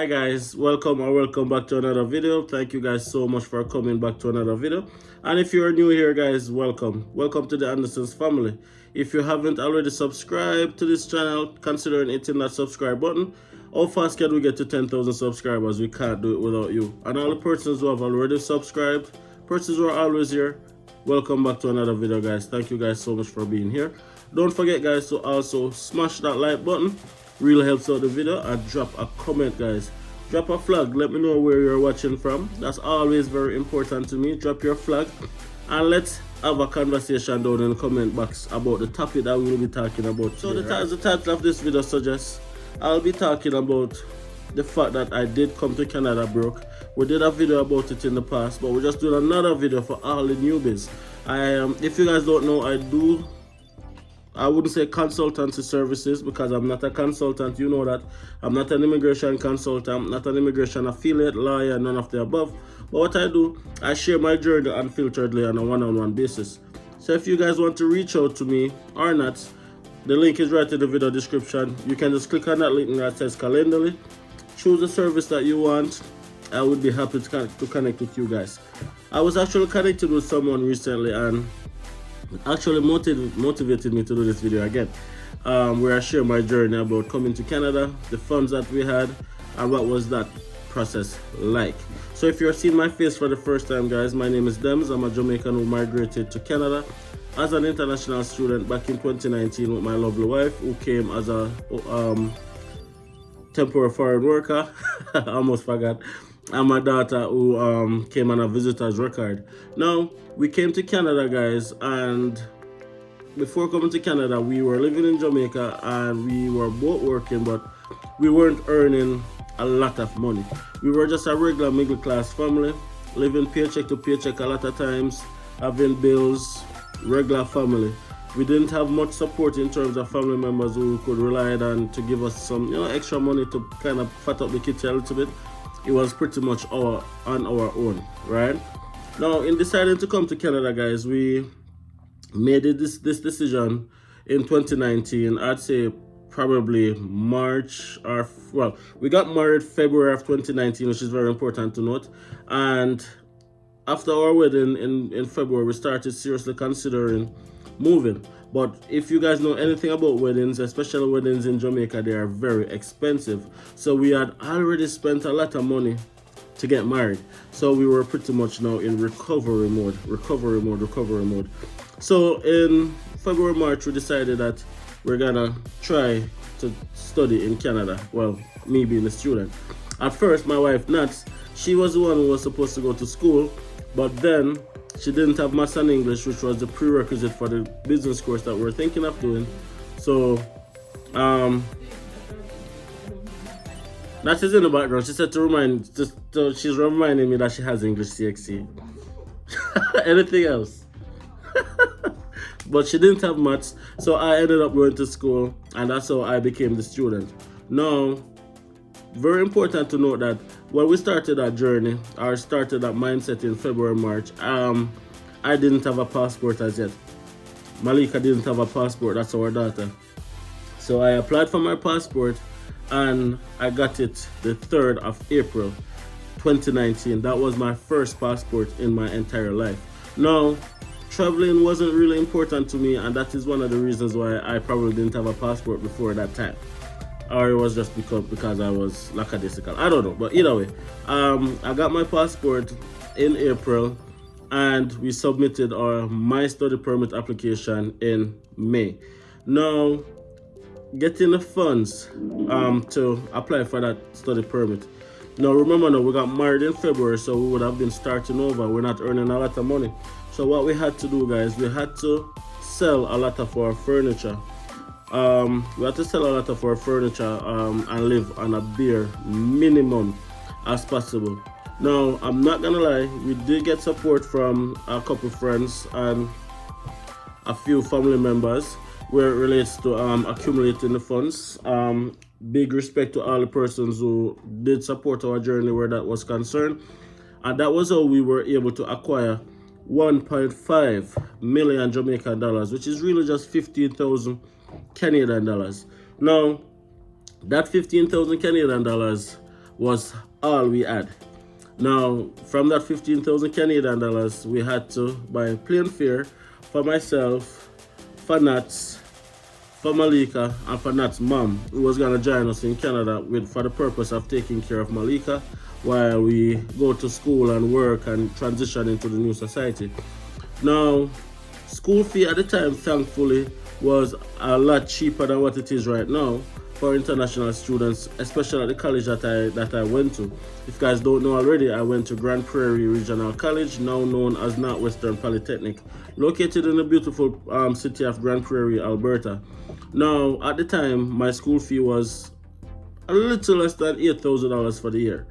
Hi guys, welcome or welcome back to another video. Thank you guys so much for coming back to another video. And if you're new here guys, welcome to the Andersons family. If you haven't already subscribed to this channel, consider hitting that subscribe button. How fast can we get to 10,000 subscribers? We can't do it without you. And all the persons who have already subscribed, persons who are always here, welcome back to another video guys. Thank you guys so much for being here. Don't forget guys to also smash that like button. Really helps out the video, and drop a comment guys. Drop a flag, let me know where you're watching from. That's always very important to me. Drop your flag and let's have a conversation down in the comment box about the topic that we will be talking about today. So as the title of this video suggests, I'll be talking about the fact that I did come to Canada broke. We did a video about it in the past, but we're just doing another video for all the newbies. If you guys don't know, I wouldn't say consultancy services because I'm not a consultant, you know that. I'm not an immigration consultant, not an immigration affiliate, lawyer, none of the above. But what I do, I share my journey unfilteredly on a one-on-one basis. So if you guys want to reach out to me or not, the link is right in the video description. You can just click on that link that says Calendly. Choose the service that you want. I would be happy to connect with you guys. I was actually connected with someone recently and actually motivated me to do this video again, where I share my journey about coming to Canada, the funds that we had, and what was that process like. So if you're seeing my face for the first time guys, my name is Dems. I'm a Jamaican who migrated to Canada as an international student back in 2019 with my lovely wife, who came as a temporary foreign worker. I almost forgot. And my daughter who came on a visitor's record. Now, we came to Canada, guys, and before coming to Canada, we were living in Jamaica and we were both working, but we weren't earning a lot of money. We were just a regular middle class family, living paycheck to paycheck a lot of times, having bills, regular family. We didn't have much support in terms of family members who could rely on to give us some, extra money to kind of fat up the kitchen a little bit. It was pretty much on our own, right? Now, in deciding to come to Canada, guys, we made this decision in 2019. I'd say probably March or, well, we got married February of 2019, which is very important to note. And after our wedding in February, we started seriously considering moving. But if you guys know anything about weddings, especially weddings in Jamaica, they are very expensive. So we had already spent a lot of money to get married. So we were pretty much now in recovery mode. So in February, March, we decided that we're gonna try to study in Canada. Well, me being a student. At first, my wife, Nats, she was the one who was supposed to go to school, but then she didn't have maths and English, which was the prerequisite for the business course that we're thinking of doing. So, that is in the background. She said she's reminding me that she has English CXC. Anything else? But she didn't have maths, so I ended up going to school, and that's how I became the student. Now, very important to note that when we started that journey, or started that mindset in February, March, I didn't have a passport as yet. Malika didn't have a passport, that's our daughter. So I applied for my passport and I got it the 3rd of April, 2019. That was my first passport in my entire life. Now, traveling wasn't really important to me, and that is one of the reasons why I probably didn't have a passport before that time. Or it was just because I was lackadaisical. I don't know, but either way, I got my passport in April, and we submitted my study permit application in May. Now, getting the funds to apply for that study permit. Now, remember, we got married in February, so we would have been starting over. We're not earning a lot of money. So what we had to do, guys, we had to sell a lot of our furniture. We had to sell a lot of our furniture and live on a bare minimum as possible. Now, I'm not gonna lie, we did get support from a couple friends and a few family members where it relates to accumulating the funds. Big respect to all the persons who did support our journey where that was concerned. And that was how we were able to acquire 1.5 million Jamaican dollars, which is really just 15,000 Canadian dollars. Now, that 15,000 Canadian dollars was all we had. Now, from that 15,000 Canadian dollars, we had to buy plane fare for myself, for Nats, for Malika, and for Nat's mom, who was gonna join us in Canada for the purpose of taking care of Malika while we go to school and work and transition into the new society. Now, school fee at the time, thankfully, was a lot cheaper than what it is right now for international students, especially at the college that I went to. If you guys don't know already, I went to Grand Prairie Regional College, now known as Northwestern Polytechnic, located in the beautiful city of Grand Prairie, Alberta. Now, at the time, my school fee was a little less than $8,000 for the year.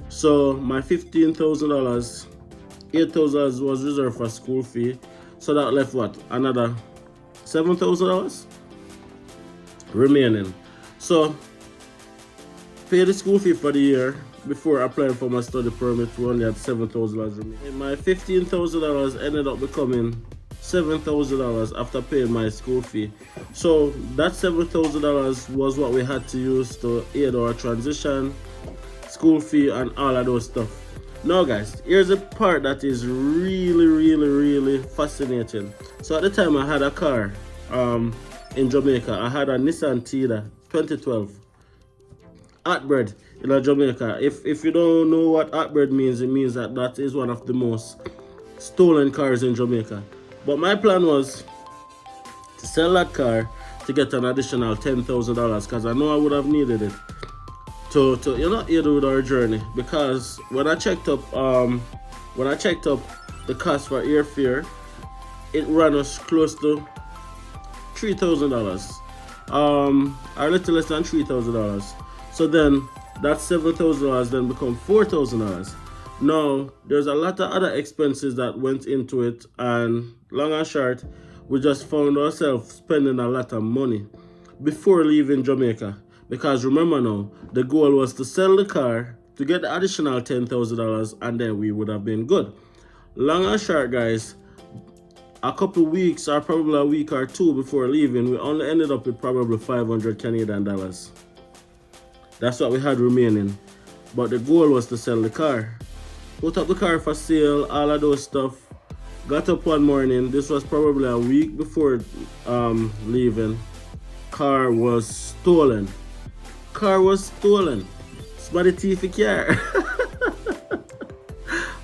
So my $15,000, $8,000 was reserved for school fee. So that left what? Another $7,000 remaining. So pay the school fee for the year. Before applying for my study permit, we only had $7,000 remaining. And my $15,000 ended up becoming $7,000 after paying my school fee. So that $7,000 was what we had to use to aid our transition, school fee, and all of those stuff. Now guys, here's a part that is really fascinating. So at the time I had a car in Jamaica. I had a Nissan Tiida 2012 Atbred in Jamaica. If you don't know what Atbred means, it means that is one of the most stolen cars in Jamaica. But my plan was to sell that car to get an additional $10,000 because I know I would have needed it to aid with our journey. Because when I checked up the cost for airfare, it ran us close to $3,000, a little less than $3,000. So then that $7,000 then become $4,000. Now there's a lot of other expenses that went into it, and long and short, we just found ourselves spending a lot of money before leaving Jamaica. Because remember now, the goal was to sell the car to get the additional $10,000, and then we would have been good. Long and short, guys, a couple weeks or probably a week or two before leaving, we only ended up with probably 500 Canadian dollars. That's what we had remaining. But the goal was to sell the car. Put up the car for sale, all of those stuff. Got up one morning, this was probably a week before leaving. Car was stolen. Somebody thief a car.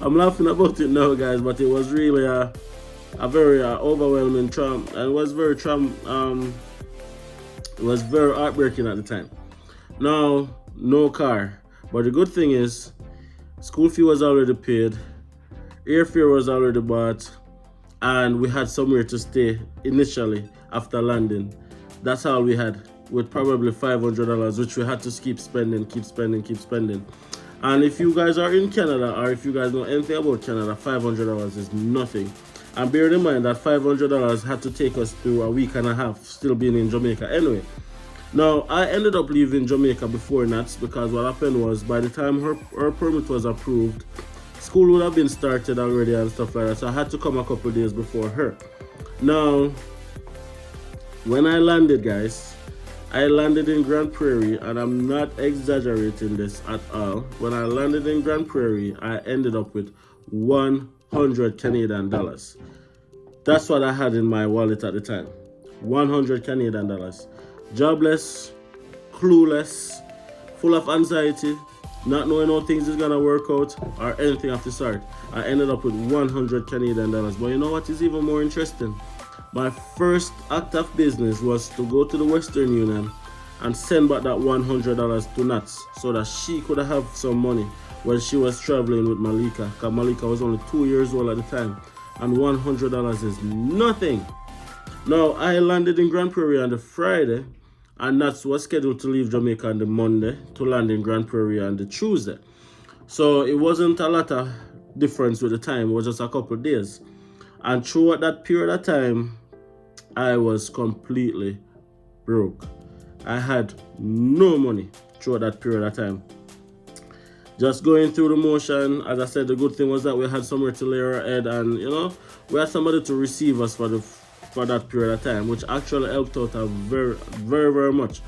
I'm laughing about it now, guys, but it was really a very overwhelming trauma, and it was very heartbreaking at the time. Now, no car, but the good thing is, school fee was already paid, airfare was already bought, and we had somewhere to stay initially after landing. That's all we had, with probably $500, which we had to keep spending. And if you guys are in Canada, or if you guys know anything about Canada, $500 is nothing. And bear in mind that $500 had to take us through a week and a half still being in Jamaica anyway. Now, I ended up leaving Jamaica before Nats, because what happened was, by the time her permit was approved, school would have been started already and stuff like that. So I had to come a couple days before her. Now, when I landed, guys, I landed in Grand Prairie, and I'm not exaggerating this at all. When I landed in Grand Prairie, I ended up with 100 Canadian dollars. That's what I had in my wallet at the time. 100 Canadian dollars. Jobless, clueless, full of anxiety, not knowing how things is gonna work out or anything of the sort. I ended up with 100 Canadian dollars. But you know what is even more interesting? My first act of business was to go to the Western Union and send back that $100 to Nats so that she could have some money when she was traveling with Malika, because Malika was only 2 years old at the time, and $100 is nothing. Now, I landed in Grand Prairie on the Friday, and Nats was scheduled to leave Jamaica on the Monday to land in Grand Prairie on the Tuesday. So it wasn't a lot of difference with the time, it was just a couple of days. And throughout that period of time, I was completely broke. I had no money throughout that period of time. Just going through the motion. As I said, the good thing was that we had somewhere to lay our head, and we had somebody to receive us for that period of time, which actually helped out very much.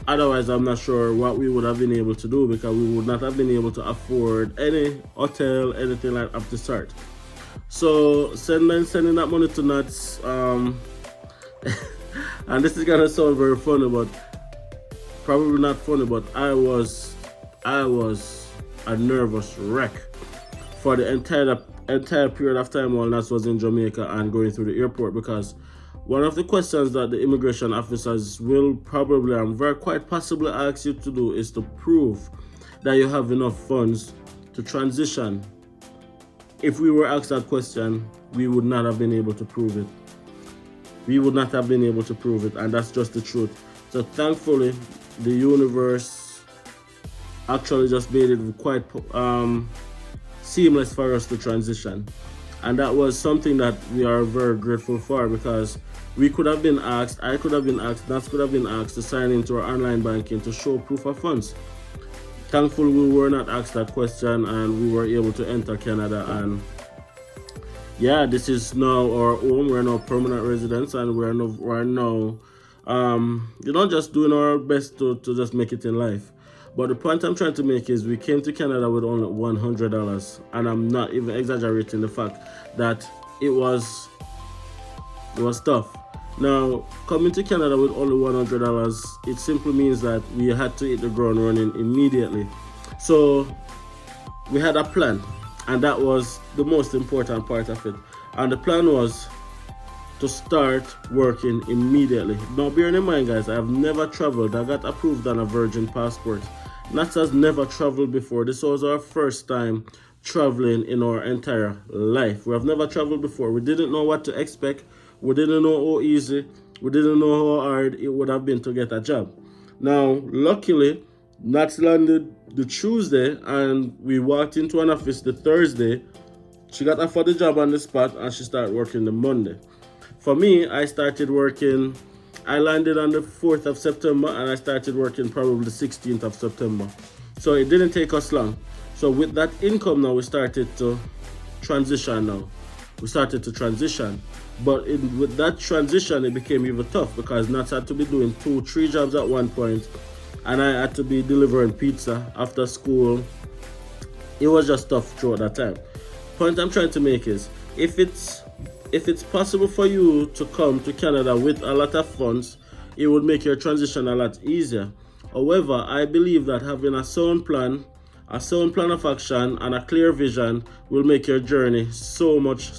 Otherwise, I'm not sure what we would have been able to do, because we would not have been able to afford any hotel, anything like up to start. So sending that money to Nuts, and this is gonna sound very funny, but probably not funny, but I was a nervous wreck for the entire period of time while Nats was in Jamaica and going through the airport, because one of the questions that the immigration officers will probably and very quite possibly ask you to do is to prove that you have enough funds to transition. If we were asked that question, we would not have been able to prove it. We would not have been able to prove it, and that's just the truth. So thankfully, the universe actually just made it quite seamless for us to transition. And that was something that we are very grateful for, because we could have been asked, I could have been asked, Nats could have been asked to sign into our online banking to show proof of funds. Thankfully, we were not asked that question, and we were able to enter Canada. And yeah, this is now our home. We're now permanent residents, and we're now just doing our best to just make it in life. But the point I'm trying to make is we came to Canada with only $100, and I'm not even exaggerating the fact that it was tough. Now, coming to Canada with only $100, it simply means that we had to hit the ground running immediately. So we had a plan, and that was the most important part of it. And the plan was to start working immediately. Now, bearing in mind, guys, I have never traveled. I got approved on a Virgin passport. Nats has never traveled before. This was our first time traveling in our entire life. We have never traveled before. We didn't know what to expect. We didn't know how easy, we didn't know how hard it would have been to get a job. Now, luckily, Nats landed the Tuesday, and we walked into an office the Thursday. She got offered the job on the spot, and she started working the Monday. For me, I landed on the 4th of September, and I started working probably the 16th of September. So it didn't take us long. So with that income now, we started to transition. But with that transition, it became even tough, because Nats had to be doing 2-3 jobs at one point, and I had to be delivering pizza after school. It was just tough throughout that time. Point I'm trying to make is, if it's possible for you to come to Canada with a lot of funds, it would make your transition a lot easier. However, I believe that having a sound plan of action, and a clear vision will make your journey so much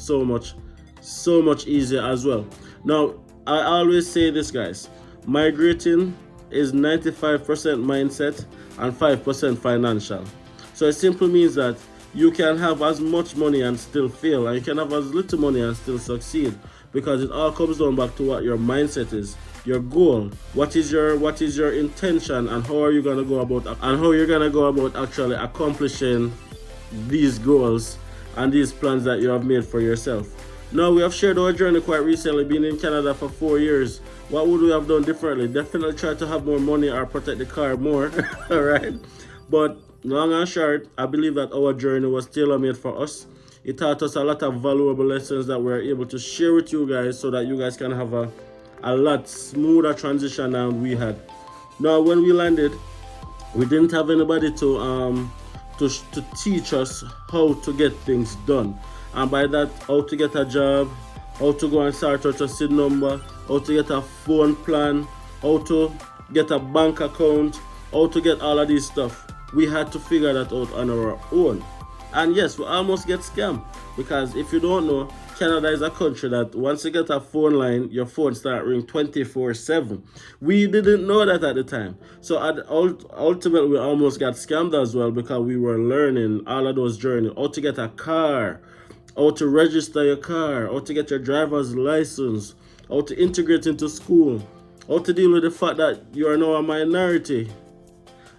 easier as well. Now, I always say this, guys. Migrating is 95% mindset and 5% financial. So it simply means that you can have as much money and still fail, and you can have as little money and still succeed, because it all comes down back to what your mindset is, your goal. What is your intention, and how you're gonna go about actually accomplishing these goals and these plans that you have made for yourself. Now, we have shared our journey quite recently, being in Canada for 4 years. What would we have done differently? Definitely try to have more money or protect the car more, alright? But long and short, I believe that our journey was tailor-made for us. It taught us a lot of valuable lessons that we're able to share with you guys, so that you guys can have a lot smoother transition than we had. Now, when we landed, we didn't have anybody to teach us how to get things done. And by that, how to get a job, how to go and start out a SID number, how to get a phone plan, how to get a bank account, how to get all of this stuff. We had to figure that out on our own. And yes, we almost get scammed, because if you don't know, Canada is a country that once you get a phone line, your phone starts ringing 24/7. We didn't know that at the time. So ultimately, we almost got scammed as well, because we were learning all of those journeys, how to get a car, how to register your car, how to get your driver's license, how to integrate into school, how to deal with the fact that you are now a minority.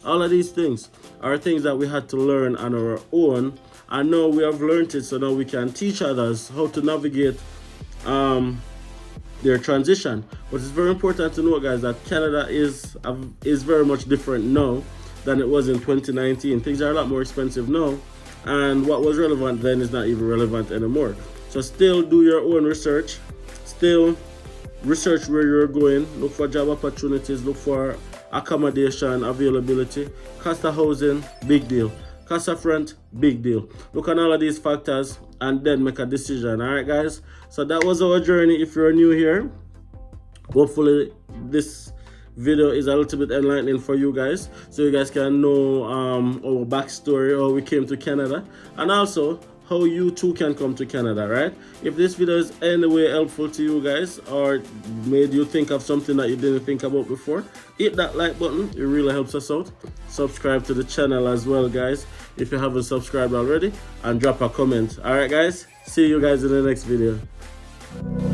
All of these things are things that we had to learn on our own, and now we have learned it, so now we can teach others how to navigate their transition. But it's very important to know, guys, that Canada is very much different now than it was in 2019. Things are a lot more expensive now, and what was relevant then is not even relevant anymore. So still do your own research, still research where you're going, look for job opportunities, look for accommodation availability, cost of housing, big deal. Cost of rent, big deal. Look at all of these factors and then make a decision. Alright guys, so that was our journey. If you're new here, hopefully this video is a little bit enlightening for you guys, so you guys can know our backstory, how we came to Canada, and also how you too can come to Canada, right? If this video is any way helpful to you guys or made you think of something that you didn't think about before, hit that like button. It really helps us out. Subscribe to the channel as well, guys, if you haven't subscribed already, and drop a comment. All right guys, see you guys in the next video.